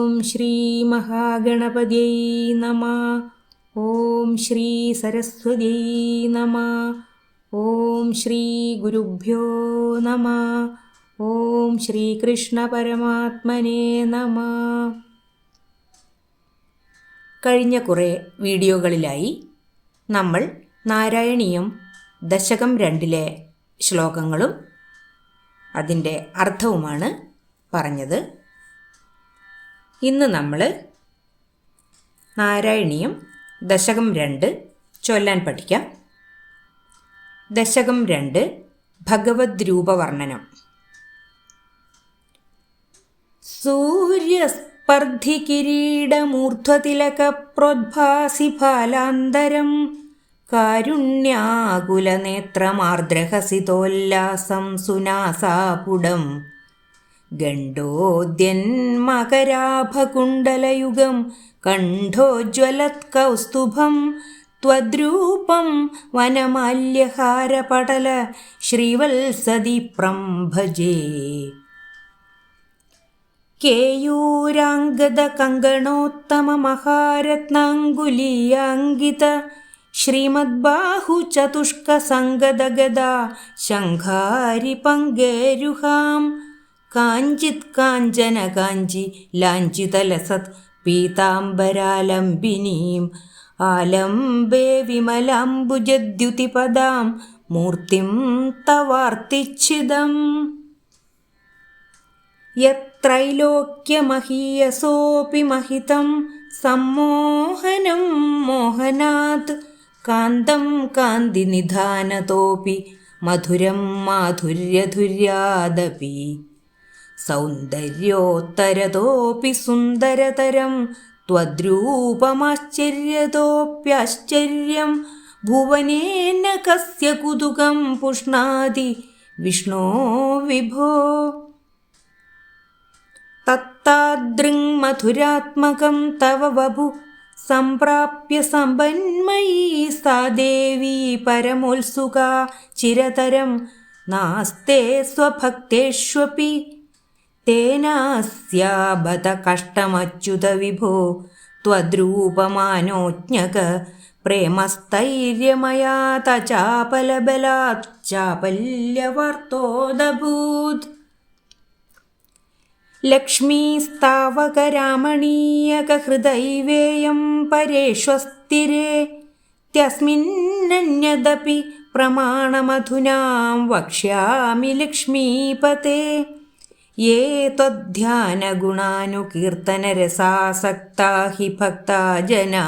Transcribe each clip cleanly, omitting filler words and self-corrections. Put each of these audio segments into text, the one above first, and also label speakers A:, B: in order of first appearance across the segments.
A: ഓം ശ്രീ മഹാഗണപതിയൈ നമഃ. ഓം ശ്രീ സരസ്വതിയൈ നമഃ. ഓം ശ്രീ ഗുരുഭ്യോ നമഃ. ഓം ശ്രീകൃഷ്ണ പരമാത്മനേ നമഃ. കഴിഞ്ഞ കുറേ വീഡിയോകളിലായി നമ്മൾ നാരായണീയം ദശകം 2 ശ്ലോകങ്ങളും അതിൻ്റെ അർത്ഥവുമാണ് പറഞ്ഞത്. ഇന്ന് നമ്മൾ നാരായണീയം ദശകം 2 ചൊല്ലാൻ പഠിക്കാം. ദശകം 2 ഭഗവദ് രൂപവർണ്ണനം. സൂര്യസ്പർദ്ധി കിരീടമൂർധ്വതിലകപ്രോദ്ഭാസി ഫാലാന്തരം കാരുണ്യാകുലനേത്രമാർദ്രഹസിതോല്ലാസം സുനാസാപുടം ഗണ്ഡോദ്യന്മകരാഭകുണ്ടലയുഗം കണ്ഠോജ്വലത്കൗസ്തുഭം ത്വദ്രൂപം വനമാല്യഹാരപടല ശ്രീവത്സദീപ്രം ഭജേ. കേയൂരാംഗദ കങ്കണോത്തമമഹാരത്നാംഗുലീയാങ്കിത ശ്രീമദ്ബാഹുചതുഷ്കസംഗദഗദാ ശംഖാരി പങ്കേരുഹാം കാഞ്ചിത് കാഞ്ചന കാഞ്ചി ലാഞ്ചിതലസത് പീതാംബരാലംബിനീം ആലംബേ വിമലാംബുജദ്യുതിപദാം മൂർത്തിം തവാർത്തിച്ഛിദം. യത്രൈലോക്യമഹീയസോऽപി മഹിതം സമ്മോഹനം മോഹനാത് കാന്തം കാന്തിനിധാനതോऽപി മധുരം മാധുര്യധുര്യാദപി സൗന്ദര്യോത്തരതോऽപി സുന്ദരതരം ത്വദ്രൂപമാശ്ചര്യതോऽപ്യാശ്ചര്യം ഭുവനേന കസ്യ കുതുകം പുഷ്ണാതി വിഷ്ണോ വിഭോ. തത്താദൃങ്മധുരാത്മകം തവ വപു സംപ്രാപ്യ സമ്പന്മയീ സാ ദേവീ പരമോത്സുകാ ചിരതരം നാസ്തേ സ്വഭക്തേഷ്വപി തേനാസ്യാ ബത കഷ്ടമച്യുത വിഭോ ത്വദ്രൂപമാനോജ്ഞക പ്രേമസ്ഥൈര്യമയാ തചാപലബലാത് ചാപല്യവാർത്തോദഭൂത്. ലക്ഷ്മീസ്താവകരാമണീയകഹൃദൈവേയം പരേഷ്വസ്തിരേ ത്യസ്മിന്നന്യദപി പ്രമാണമധുനാം വക്ഷ്യാമി ലക്ഷ്മീപതേ. യേ ത്വദ്ധ്യാനഗുണാനുകീർത്തനരസാസക്താ ഹി ഭക്താ ജനാ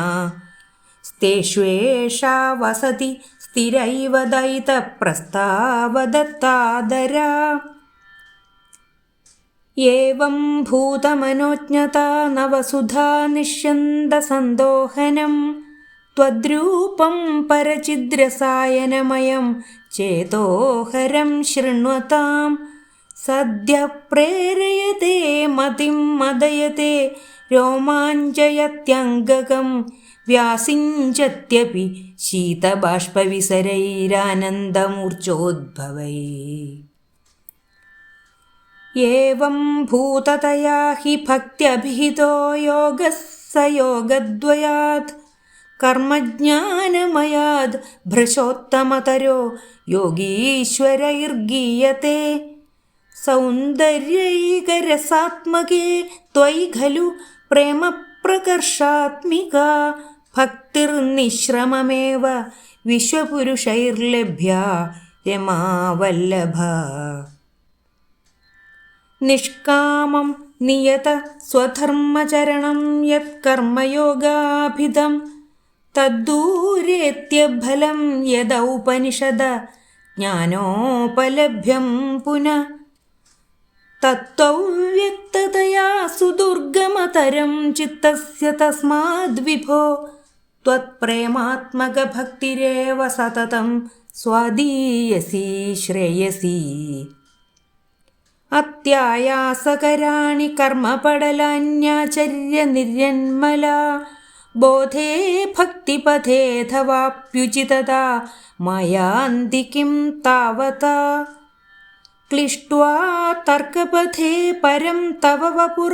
A: സ്തേഷ്വേഷാ വസതി സ്ഥിരൈവ ദയിതപ്രസ്താവദത്താദരാ. ഏവം ഭൂതമനോജ്ഞതാ നവസുധാ നിഷ്യന്തസന്തോഹനം ത്വദ്രൂപം പരചിദ്രസായനമയം ചേതോഹരം ശൃണ്വതാം. സദ്യ പ്രേരയത്തെ മതിം മദയത്തെ രോമാഞ്ചയത്യംഗകം വ്യാസിഞ്ചത്യപി ശീതബാഷ്പവിസരൈരാനന്ദമൂർച്ഛോദ്ഭവൈ. ഏവം ഭൂതതയാ ഹി ഭക്ത്യഭിഹിതോ യോഗഃ സ യോഗദ്വയാത് കർമ്മജ്ഞാനമയാത് ഭ്രശോത്തമതരോ യോഗീശ്വരൈർഗീയത്തെ. സൗന്ദര്യൈകരസാത്മകേ ത്വയി ഖലു പ്രേമപ്രകർഷാത്മികാ ഭക്തിർനിശ്രമമേവ വിശ്വപുരുഷൈർലഭ്യാ രമാവല്ലഭ. നിഷ്കാമം നിയത സ്വധർമ്മചരണം യത്കർമ്മയോഗാഭിധം തദ്ദൂരേത്യഫലം യദൗപനിഷദ ജ്ഞാനോപലഭ്യം പുനഃ. തത്വവ്യക്തതയാ സുദുർഗമതരം ചിത്തസ്യ തസ്മാദ്വിഭോ ത്വത്പ്രേമാത്മകഭക്തിരേവ സതതം സ്വാദീയസി ശ്രേയസി. അത്യായാസകരാണി കർമ്മപടലാന്യാചര്യ നിർയന്മലാ ബോധേ ഭക്തിപഥേധവാപ്യുചിതതാ മയാന്തി കിം താവതാ. ക്ലിഷ്ട്വാ തർക്കപഥേ പരം തവ വപുർ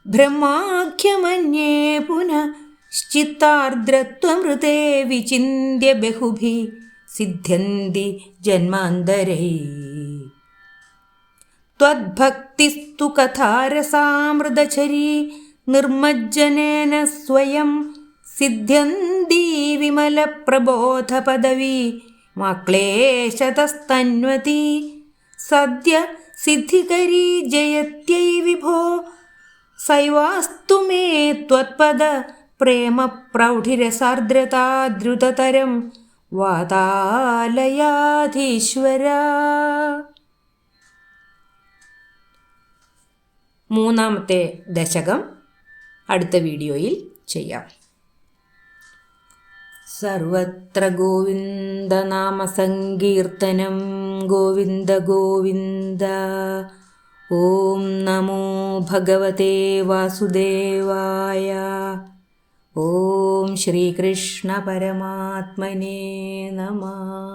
A: ബ്രഹ്മാഖ്യമന്യേ പുനശ്ചിത്താർദ്രത്വമൃതേ വിചിന്യ ബഹുഭിः സിദ്ധ്യന്തി ജന്മാന്തരൈ. ത്വദ്ഭക്തിസ്തു കഥാരസാമൃതചരീ നിർമ്മജ്ജനേന സ്വയം സിദ്ധ്യന്തി വിമലപ്രബോധപദവി മാ ക്ലേശതസ്തന്വതി. സദ്യ സിദ്ധികരീ ജയത്यै വിഭോ സൈവാസ്തു മേ ത്വത്പദ പ്രേമപ്രൗഢിരസാർദ്രതാദ്രുതതരം വാതാലയാധീശ്വര. മൂന്നാമത്തെ ദശകം അടുത്ത വീഡിയോയിൽ ചെയ്യാം. സർവത്ര ഗോവിന്ദനാമസങ്കീർത്തനം ഗോവിന്ദ ഗോവിന്ദ. ഓം നമോ ഭഗവതേ വാസുദേവായ. ഓം ശ്രീകൃഷ്ണ പരമാത്മനേ നമഃ.